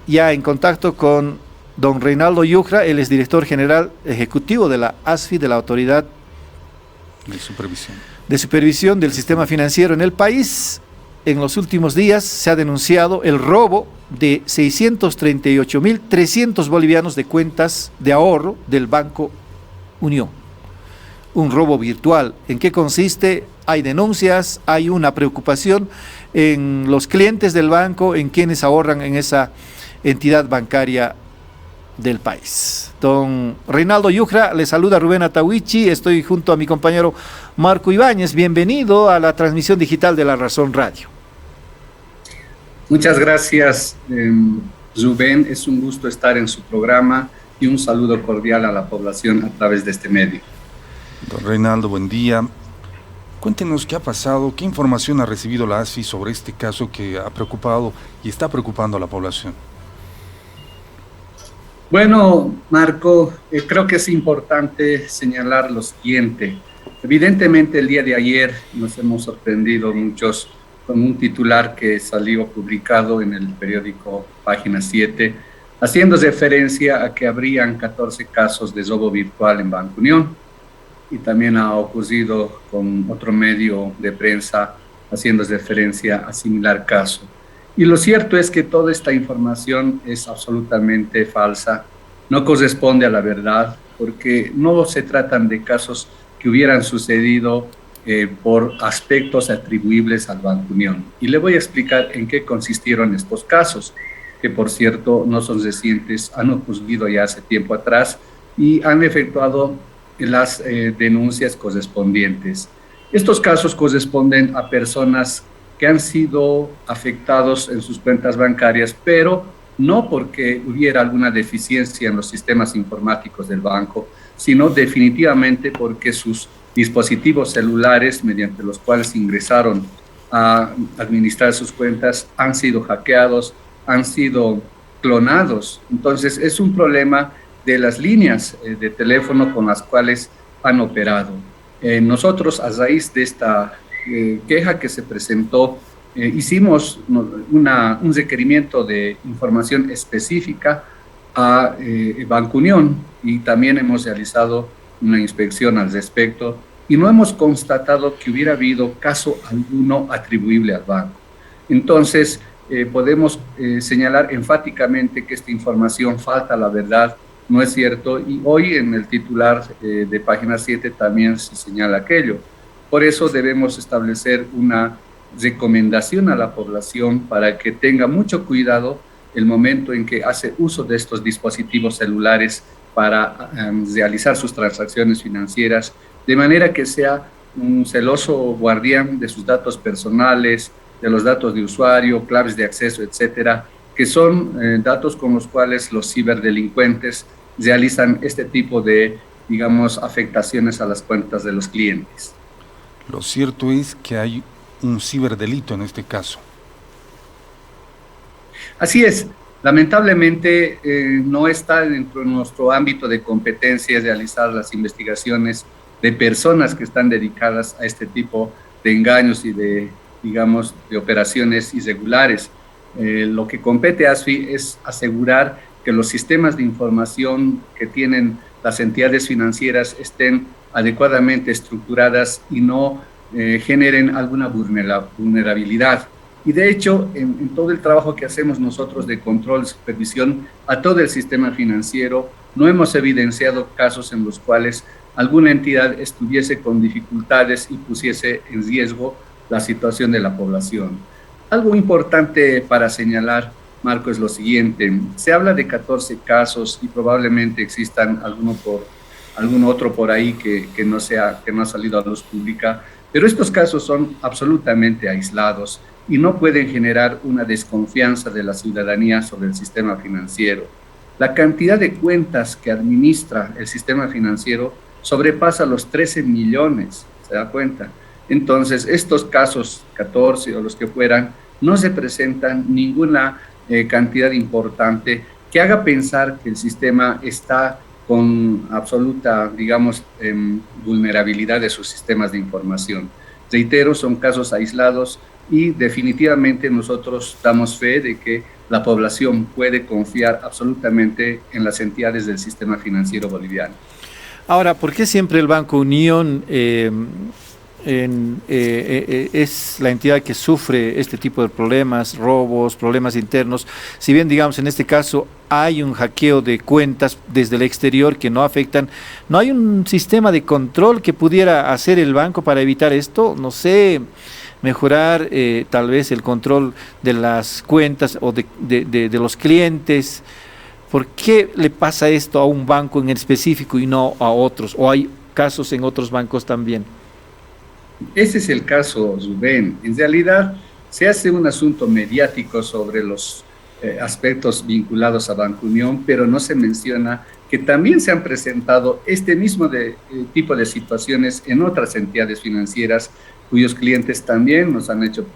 ya en contacto con don Reinaldo Yujra, él es director general ejecutivo de la ASFI, de la Autoridad de Supervisión del Sistema Financiero en el país. En los últimos días se ha denunciado el robo de 638.300 bolivianos de cuentas de ahorro del Banco Unión. Un robo virtual. ¿En qué consiste? Hay denuncias, hay una preocupación en los clientes del banco, en quienes ahorran en esa entidad bancaria del país. Don Reinaldo Yujra, le saluda Rubén Atahuichi, estoy junto a mi compañero Marco Ibáñez. Bienvenido a la transmisión digital de La Razón Radio. Muchas gracias, Rubén, es un gusto estar en su programa y un saludo cordial a la población a través de este medio. Don Reinaldo, buen día. Cuéntenos qué ha pasado, qué información ha recibido la ASFI sobre este caso que ha preocupado y está preocupando a la población. Bueno, Marco, creo que es importante señalar lo siguiente. Evidentemente, el día de ayer nos hemos sorprendido muchos con un titular que salió publicado en el periódico Página 7, haciendo referencia a que habrían 14 casos de robo virtual en Banco Unión. Y también ha ocurrido con otro medio de prensa haciendo referencia a similar caso. Y lo cierto es que toda esta información es absolutamente falsa, no corresponde a la verdad, porque no se tratan de casos que hubieran sucedido por aspectos atribuibles al Banco Unión. Y le voy a explicar en qué consistieron estos casos, que por cierto no son recientes, han ocurrido ya hace tiempo atrás y han efectuado las denuncias correspondientes. Estos casos corresponden a personas que han sido afectados en sus cuentas bancarias, pero no porque hubiera alguna deficiencia en los sistemas informáticos del banco, sino definitivamente porque sus dispositivos celulares, mediante los cuales ingresaron a administrar sus cuentas, han sido hackeados, han sido clonados. Entonces, es un problema de las líneas de teléfono con las cuales han operado. Nosotros, a raíz de esta queja que se presentó, hicimos un requerimiento de información específica a Banco Unión y también hemos realizado una inspección al respecto y no hemos constatado que hubiera habido caso alguno atribuible al banco. Entonces, podemos señalar enfáticamente que esta información falta la verdad, no es cierto, y hoy en el titular de Página 7 también se señala aquello. Por eso debemos establecer una recomendación a la población para que tenga mucho cuidado el momento en que hace uso de estos dispositivos celulares para realizar sus transacciones financieras, de manera que sea un celoso guardián de sus datos personales, de los datos de usuario, claves de acceso, etcétera, que son datos con los cuales los ciberdelincuentes realizan este tipo de, digamos, afectaciones a las cuentas de los clientes. Lo cierto es que hay un ciberdelito en este caso. Así es. Lamentablemente no está dentro de nuestro ámbito de competencia realizar las investigaciones de personas que están dedicadas a este tipo de engaños y de, digamos, de operaciones irregulares. Lo que compete a ASFI es asegurar que los sistemas de información que tienen las entidades financieras estén adecuadamente estructuradas y no generen alguna vulnerabilidad. Y de hecho, en todo el trabajo que hacemos nosotros de control y supervisión a todo el sistema financiero, no hemos evidenciado casos en los cuales alguna entidad estuviese con dificultades y pusiese en riesgo la situación de la población. Algo importante para señalar, Marco, es lo siguiente. Se habla de 14 casos y probablemente existan algún otro por ahí que no ha salido a luz pública, pero estos casos son absolutamente aislados y no pueden generar una desconfianza de la ciudadanía sobre el sistema financiero. La cantidad de cuentas que administra el sistema financiero sobrepasa los 13 millones, ¿se da cuenta? Entonces, estos casos, 14 o los que fueran, no se presentan ninguna cantidad importante que haga pensar que el sistema está con absoluta, digamos, vulnerabilidad de sus sistemas de información. Reitero, son casos aislados y definitivamente nosotros damos fe de que la población puede confiar absolutamente en las entidades del sistema financiero boliviano. Ahora, ¿por qué siempre el Banco Unión es la entidad que sufre este tipo de problemas, robos, problemas internos? Si bien, digamos, en este caso hay un hackeo de cuentas desde el exterior que no afectan, ¿no hay un sistema de control que pudiera hacer el banco para evitar esto? No sé, mejorar tal vez el control de las cuentas o de los clientes. ¿Por qué le pasa esto a un banco en específico y no a otros? ¿O hay casos en otros bancos también? Ese es el caso, Rubén. En realidad, se hace un asunto mediático sobre los aspectos vinculados a Banco Unión, pero no se menciona que también se han presentado este mismo tipo de situaciones en otras entidades financieras cuyos clientes también nos han hecho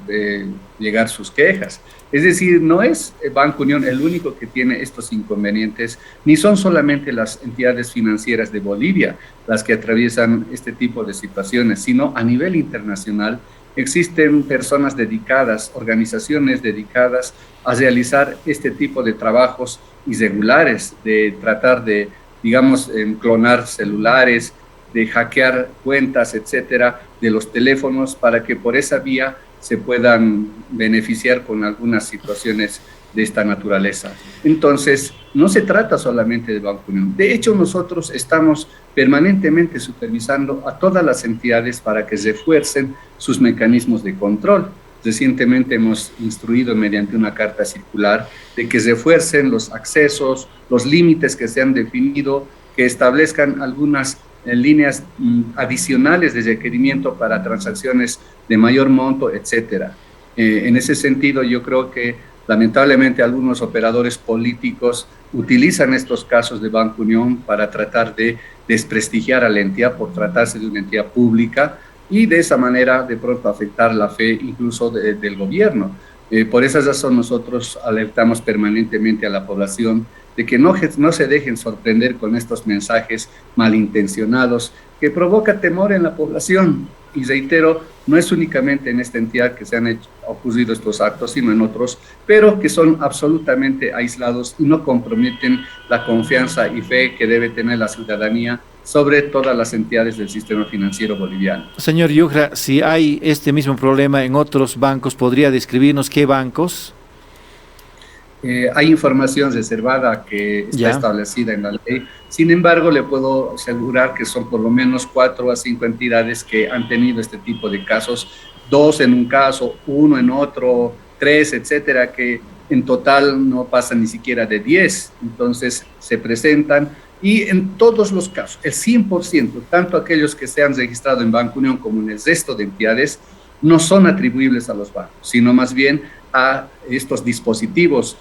llegar sus quejas. Es decir, no es Banco Unión el único que tiene estos inconvenientes, ni son solamente las entidades financieras de Bolivia las que atraviesan este tipo de situaciones, sino a nivel internacional existen personas dedicadas, organizaciones dedicadas a realizar este tipo de trabajos irregulares, de tratar de, digamos, clonar celulares, de hackear cuentas, etcétera, de los teléfonos para que por esa vía se puedan beneficiar con algunas situaciones de esta naturaleza. Entonces, no se trata solamente de Banco Unión. De hecho, nosotros estamos permanentemente supervisando a todas las entidades para que refuercen sus mecanismos de control. Recientemente hemos instruido mediante una carta circular de que refuercen los accesos, los límites que se han definido, que establezcan algunas líneas adicionales de requerimiento para transacciones de mayor monto, etcétera. En ese sentido, yo creo que lamentablemente algunos operadores políticos utilizan estos casos de Banco Unión para tratar de desprestigiar a la entidad por tratarse de una entidad pública y de esa manera de pronto afectar la fe incluso del gobierno. Por esa razón nosotros alertamos permanentemente a la población de que no se dejen sorprender con estos mensajes malintencionados que provoca temor en la población. Y reitero, no es únicamente en esta entidad que se han ocurrido estos actos, sino en otros, pero que son absolutamente aislados y no comprometen la confianza y fe que debe tener la ciudadanía sobre todas las entidades del sistema financiero boliviano. Señor Yujra, si hay este mismo problema en otros bancos, ¿podría describirnos qué bancos? Hay información reservada que está establecida en la ley. Sin embargo, le puedo asegurar que son por lo menos 4 a 5 entidades que han tenido este tipo de casos, 2 en un caso, 1 en otro, 3, etcétera, que en total no pasan ni siquiera de 10. Entonces, se presentan y en todos los casos, el 100%, tanto aquellos que se han registrado en Banco Unión como en el resto de entidades, no son atribuibles a los bancos, sino más bien a estos dispositivos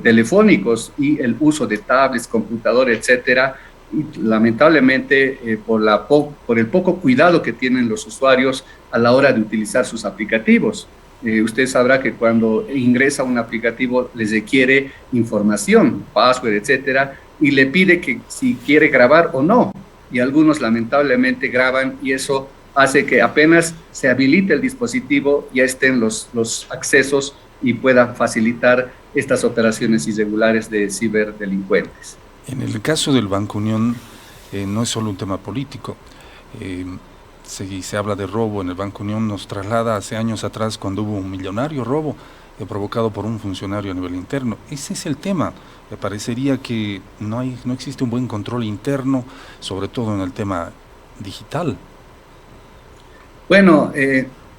telefónicos y el uso de tablets, computadores, etcétera. Y lamentablemente por el poco cuidado que tienen los usuarios a la hora de utilizar sus aplicativos. Usted sabrá que cuando ingresa un aplicativo les requiere información, password, etcétera, y le pide que si quiere grabar o no. Y algunos lamentablemente graban y eso hace que apenas se habilite el dispositivo ya estén los accesos y pueda facilitar estas operaciones irregulares de ciberdelincuentes. En el caso del Banco Unión no es solo un tema político. Se habla de robo en el Banco Unión, nos traslada hace años atrás cuando hubo un millonario robo provocado por un funcionario a nivel interno. Ese es el tema. Me parecería que no existe un buen control interno, sobre todo en el tema digital. Bueno,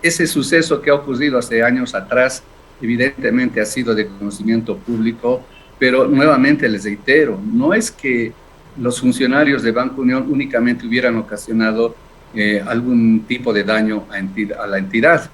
ese suceso que ha ocurrido hace años atrás evidentemente ha sido de conocimiento público, pero nuevamente les reitero, no es que los funcionarios de Banco Unión únicamente hubieran ocasionado algún tipo de daño a la entidad.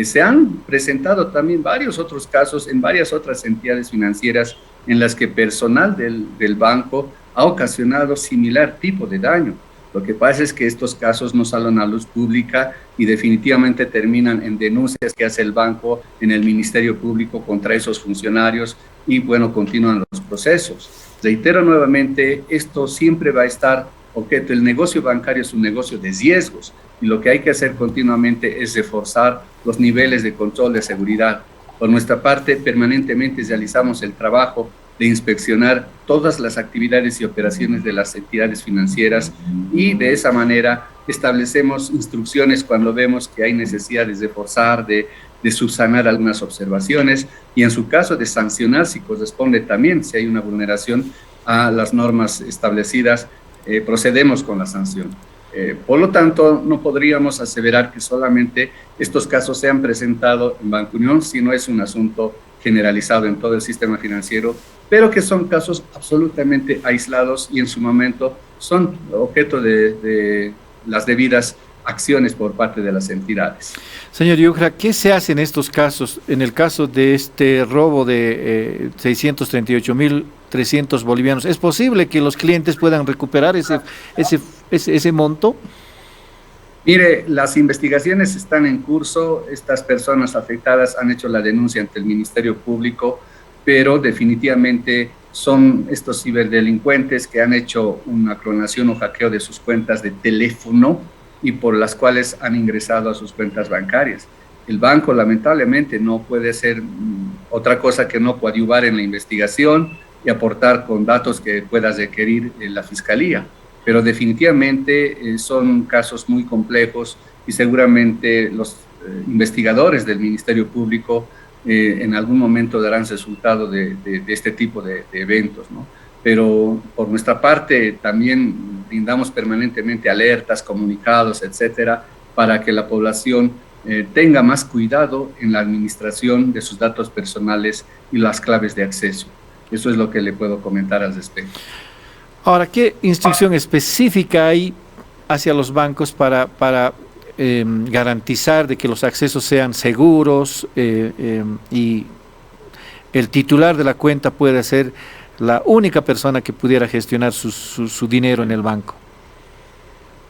Se han presentado también varios otros casos en varias otras entidades financieras en las que personal del banco ha ocasionado similar tipo de daño. Lo que pasa es que estos casos no salen a luz pública y definitivamente terminan en denuncias que hace el banco en el Ministerio Público contra esos funcionarios y bueno, continúan los procesos. Reitero nuevamente, esto siempre va a estar objeto, el negocio bancario es un negocio de riesgos y lo que hay que hacer continuamente es reforzar los niveles de control de seguridad. Por nuestra parte, permanentemente realizamos el trabajo de inspeccionar todas las actividades y operaciones de las entidades financieras y de esa manera establecemos instrucciones cuando vemos que hay necesidad de reforzar, de subsanar algunas observaciones y en su caso de sancionar si corresponde también, si hay una vulneración a las normas establecidas, procedemos con la sanción. Por lo tanto, no podríamos aseverar que solamente estos casos se han presentado en Banco Unión, sino es un asunto generalizado en todo el sistema financiero, pero que son casos absolutamente aislados y en su momento son objeto de las debidas acciones por parte de las entidades. Señor Yucra, ¿qué se hace en estos casos? En el caso de este robo de 638.300 bolivianos, ¿es posible que los clientes puedan recuperar ese monto? Mire, las investigaciones están en curso, estas personas afectadas han hecho la denuncia ante el Ministerio Público, pero definitivamente son estos ciberdelincuentes que han hecho una clonación o hackeo de sus cuentas de teléfono y por las cuales han ingresado a sus cuentas bancarias. El banco lamentablemente no puede ser otra cosa que no coadyuvar en la investigación y aportar con datos que pueda requerir la Fiscalía. Pero definitivamente son casos muy complejos y seguramente los investigadores del Ministerio Público en algún momento darán resultado de este tipo de eventos, ¿no? Pero por nuestra parte también brindamos permanentemente alertas, comunicados, etcétera, para que la población tenga más cuidado en la administración de sus datos personales y las claves de acceso. Eso es lo que le puedo comentar al respecto. Ahora, ¿qué instrucción específica hay hacia los bancos para garantizar de que los accesos sean seguros y el titular de la cuenta pueda ser la única persona que pudiera gestionar su dinero en el banco?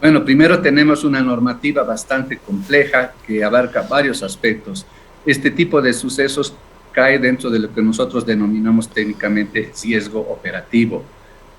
Bueno, primero tenemos una normativa bastante compleja que abarca varios aspectos. Este tipo de sucesos cae dentro de lo que nosotros denominamos técnicamente riesgo operativo.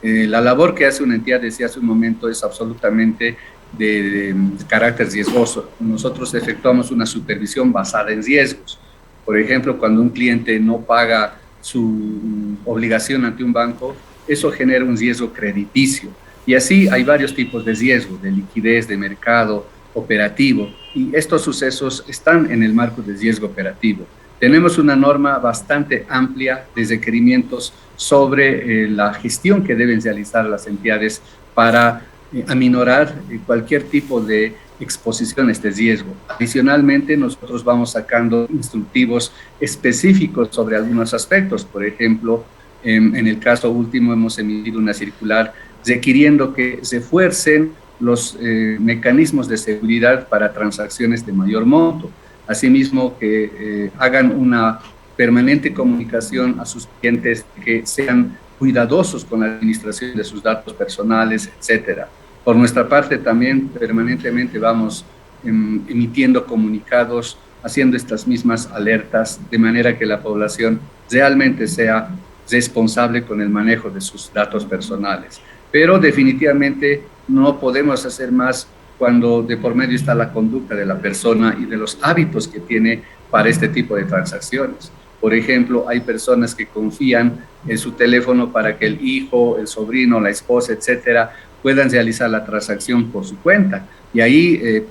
La labor que hace una entidad, decía hace un momento, es absolutamente de carácter riesgoso. Nosotros efectuamos una supervisión basada en riesgos. Por ejemplo, cuando un cliente no paga su obligación ante un banco, eso genera un riesgo crediticio. Y así hay varios tipos de riesgo, de liquidez, de mercado, operativo. Y estos sucesos están en el marco del riesgo operativo. Tenemos una norma bastante amplia de requerimientos sobre la gestión que deben realizar las entidades para aminorar cualquier tipo de exposición a este riesgo. Adicionalmente, nosotros vamos sacando instructivos específicos sobre algunos aspectos. Por ejemplo, en el caso último hemos emitido una circular requiriendo que se fuercen los mecanismos de seguridad para transacciones de mayor monto. Asimismo, que hagan una permanente comunicación a sus clientes, que sean cuidadosos con la administración de sus datos personales, etcétera. Por nuestra parte, también permanentemente vamos emitiendo comunicados, haciendo estas mismas alertas, de manera que la población realmente sea responsable con el manejo de sus datos personales. Pero definitivamente no podemos hacer más cuando de por medio está la conducta de la persona y de los hábitos que tiene para este tipo de transacciones. Por ejemplo, hay personas que confían en su teléfono para que el hijo, el sobrino, la esposa, etcétera, puedan realizar la transacción por su cuenta. Y ahí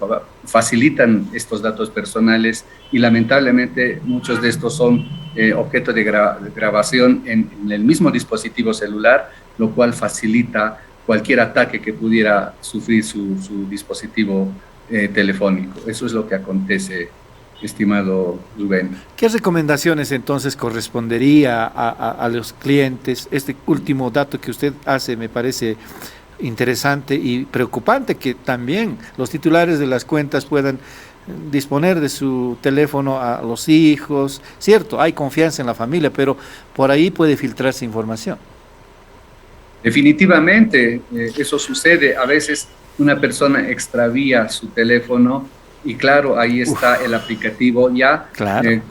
facilitan estos datos personales y lamentablemente muchos de estos son objeto de grabación en el mismo dispositivo celular, lo cual facilita cualquier ataque que pudiera sufrir su dispositivo telefónico. Eso es lo que acontece, estimado Rubén. ¿Qué recomendaciones entonces correspondería a los clientes? Este último dato que usted hace me parece interesante y preocupante, que también los titulares de las cuentas puedan disponer de su teléfono a los hijos. Cierto, hay confianza en la familia, pero por ahí puede filtrarse información. Definitivamente, eso sucede. A veces una persona extravía su teléfono y claro, ahí está el aplicativo ya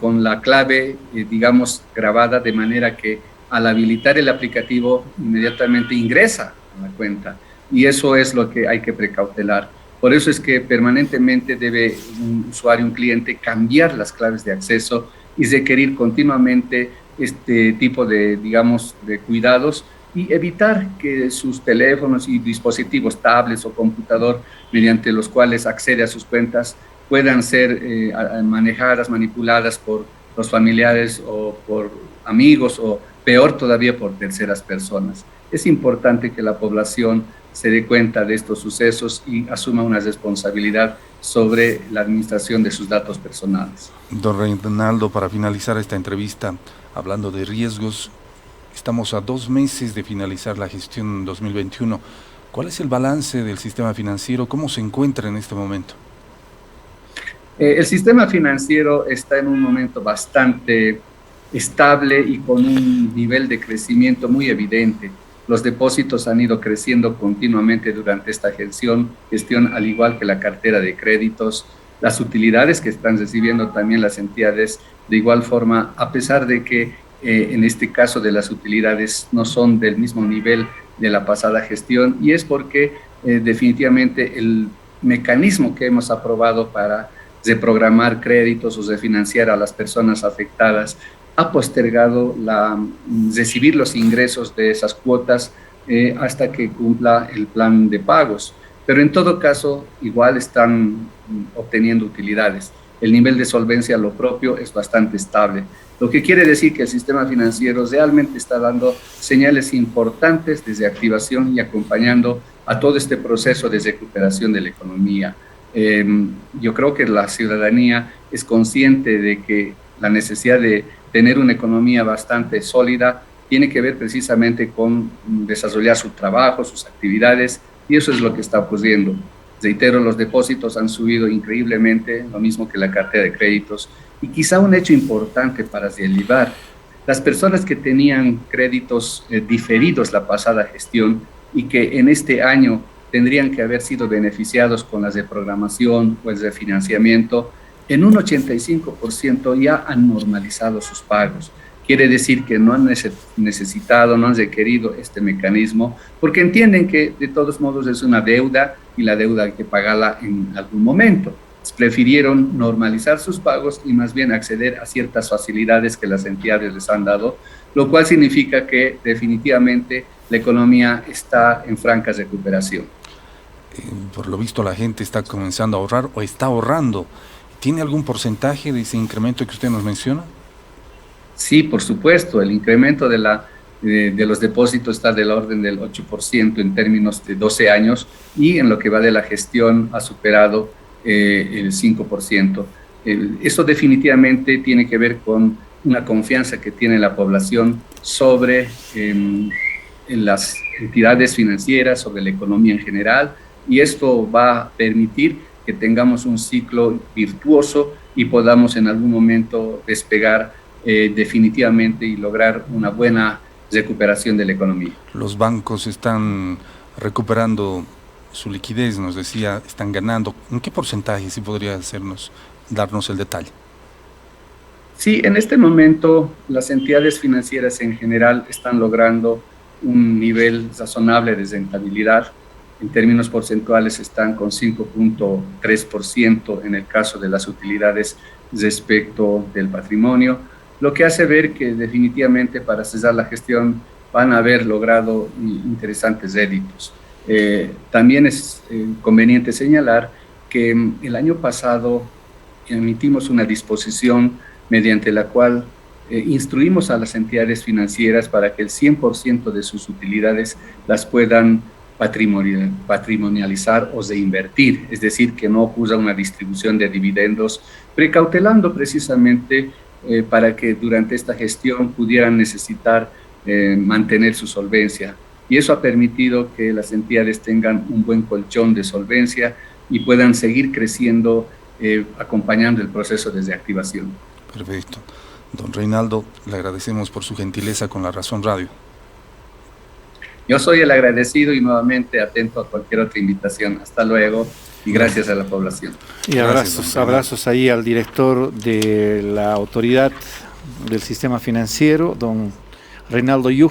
con la clave, digamos, grabada, de manera que al habilitar el aplicativo inmediatamente ingresa a la cuenta. Y eso es lo que hay que precautelar. Por eso es que permanentemente debe un usuario, un cliente, cambiar las claves de acceso y requerir continuamente este tipo de, digamos, de cuidados y evitar que sus teléfonos y dispositivos, tablets o computador, mediante los cuales accede a sus cuentas, puedan ser manejadas, manipuladas por los familiares o por amigos o peor todavía por terceras personas. Es importante que la población se dé cuenta de estos sucesos y asuma una responsabilidad sobre la administración de sus datos personales. Don Reinaldo, para finalizar esta entrevista, hablando de riesgos, estamos a 2 meses de finalizar la gestión 2021. ¿Cuál es el balance del sistema financiero? ¿Cómo se encuentra en este momento? El sistema financiero está en un momento bastante estable y con un nivel de crecimiento muy evidente. Los depósitos han ido creciendo continuamente durante esta gestión, al igual que la cartera de créditos, las utilidades que están recibiendo también las entidades de igual forma, a pesar de que en este caso de las utilidades no son del mismo nivel de la pasada gestión, y es porque definitivamente el mecanismo que hemos aprobado para reprogramar créditos o refinanciar a las personas afectadas ha postergado recibir los ingresos de esas cuotas hasta que cumpla el plan de pagos. Pero en todo caso, igual están obteniendo utilidades. El nivel de solvencia, lo propio, es bastante estable. Lo que quiere decir que el sistema financiero realmente está dando señales importantes desde activación y acompañando a todo este proceso de recuperación de la economía. Yo creo que la ciudadanía es consciente de que la necesidad de tener una economía bastante sólida tiene que ver precisamente con desarrollar su trabajo, sus actividades, y eso es lo que está ocurriendo. Reitero, los depósitos han subido increíblemente, lo mismo que la cartera de créditos, y quizá un hecho importante para relevar: las personas que tenían créditos diferidos la pasada gestión y que en este año tendrían que haber sido beneficiados con la reprogramación o el refinanciamiento, en un 85% ya han normalizado sus pagos. Quiere decir que no han necesitado, no han requerido este mecanismo, porque entienden que de todos modos es una deuda y la deuda hay que pagarla en algún momento. Prefirieron normalizar sus pagos y más bien acceder a ciertas facilidades que las entidades les han dado, lo cual significa que definitivamente la economía está en franca recuperación. Por lo visto la gente está comenzando a ahorrar o está ahorrando. ¿Tiene algún porcentaje de ese incremento que usted nos menciona? Sí, por supuesto. El incremento de los depósitos está del orden del 8% en términos de 12 años y en lo que va de la gestión ha superado el 5%. Eso definitivamente tiene que ver con una confianza que tiene la población sobre en las entidades financieras, sobre la economía en general, y esto va a permitir que tengamos un ciclo virtuoso y podamos en algún momento despegar definitivamente y lograr una buena recuperación de la economía. Los bancos están recuperando su liquidez, nos decía, están ganando. ¿En qué porcentaje, si podría darnos el detalle? Sí, en este momento las entidades financieras en general están logrando un nivel razonable de rentabilidad. En términos porcentuales están con 5.3% en el caso de las utilidades respecto del patrimonio, lo que hace ver que definitivamente para cesar la gestión van a haber logrado interesantes réditos. También es conveniente señalar que el año pasado emitimos una disposición mediante la cual instruimos a las entidades financieras para que el 100% de sus utilidades las puedan patrimonializar o reinvertir, es decir, que no ocurra una distribución de dividendos, precautelando precisamente para que durante esta gestión pudieran necesitar mantener su solvencia. Y eso ha permitido que las entidades tengan un buen colchón de solvencia y puedan seguir creciendo acompañando el proceso de reactivación. Perfecto. Don Reinaldo, le agradecemos por su gentileza con La Razón Radio. Yo soy el agradecido y nuevamente atento a cualquier otra invitación. Hasta luego y gracias a la población. Y abrazos ahí al director de la autoridad del sistema financiero, don Reinaldo Yuja.